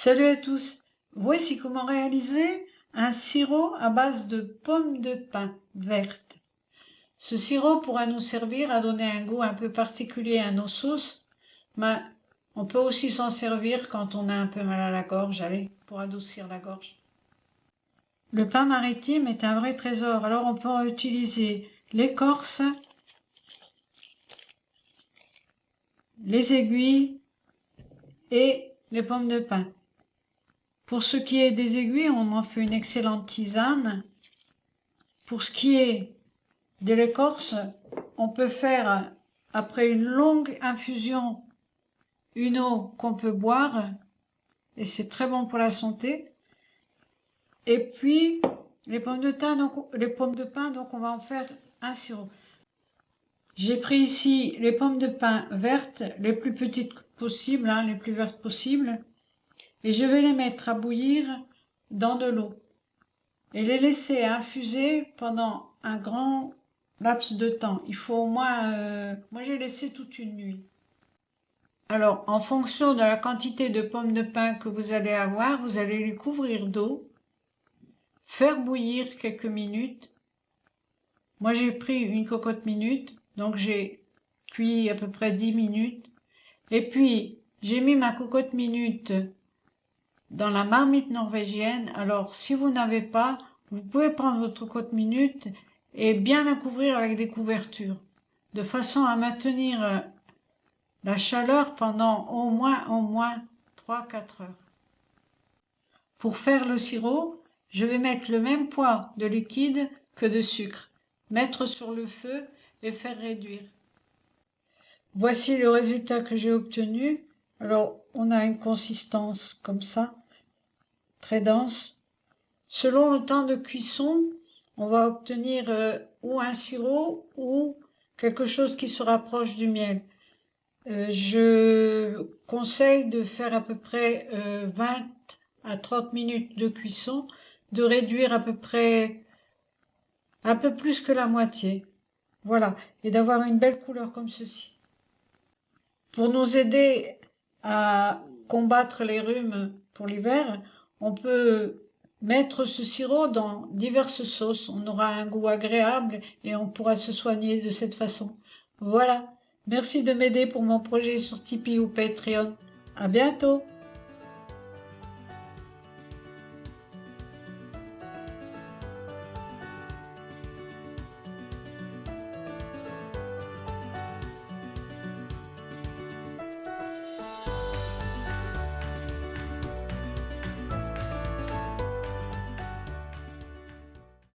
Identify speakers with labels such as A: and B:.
A: Salut à tous! Voici comment réaliser un sirop à base de pommes de pin vertes. Ce sirop pourra nous servir à donner un goût un peu particulier à nos sauces, mais on peut aussi s'en servir quand on a un peu mal à la gorge, allez, pour adoucir la gorge. Le pain maritime est un vrai trésor, alors on peut utiliser l'écorce, les aiguilles et les pommes de pin. Pour ce qui est des aiguilles, on en fait une excellente tisane. Pour ce qui est de l'écorce, on peut faire, après une longue infusion, une eau qu'on peut boire, et c'est très bon pour la santé. Et puis, les pommes de pin, donc on va en faire un sirop. J'ai pris ici les pommes de pin vertes, les plus petites possibles, les plus vertes possibles, et je vais les mettre à bouillir dans de l'eau et les laisser infuser pendant un grand laps de temps. Il faut au moins, moi j'ai laissé toute une nuit. Alors, en fonction de la quantité de pommes de pin que vous allez avoir, vous allez les couvrir d'eau, faire bouillir quelques minutes. Moi j'ai pris une cocotte minute, donc j'ai cuit à peu près 10 minutes. Et puis, j'ai mis ma cocotte minute dans la marmite norvégienne. Alors, si vous n'avez pas, vous pouvez prendre votre cocotte minute et bien la couvrir avec des couvertures, de façon à maintenir la chaleur pendant au moins 3-4 heures. Pour faire le sirop, je vais mettre le même poids de liquide que de sucre, mettre sur le feu et faire réduire. Voici le résultat que j'ai obtenu. Alors, on a une consistance comme ça, très dense. Selon le temps de cuisson, on va obtenir ou un sirop ou quelque chose qui se rapproche du miel. Je conseille de faire à peu près 20 à 30 minutes de cuisson, de réduire à peu près un peu plus que la moitié. Voilà, et d'avoir une belle couleur comme ceci. Pour nous aider à combattre les rhumes pour l'hiver, on peut mettre ce sirop dans diverses sauces. On aura un goût agréable et on pourra se soigner de cette façon. Voilà. Merci de m'aider pour mon projet sur Tipeee ou Patreon. À bientôt!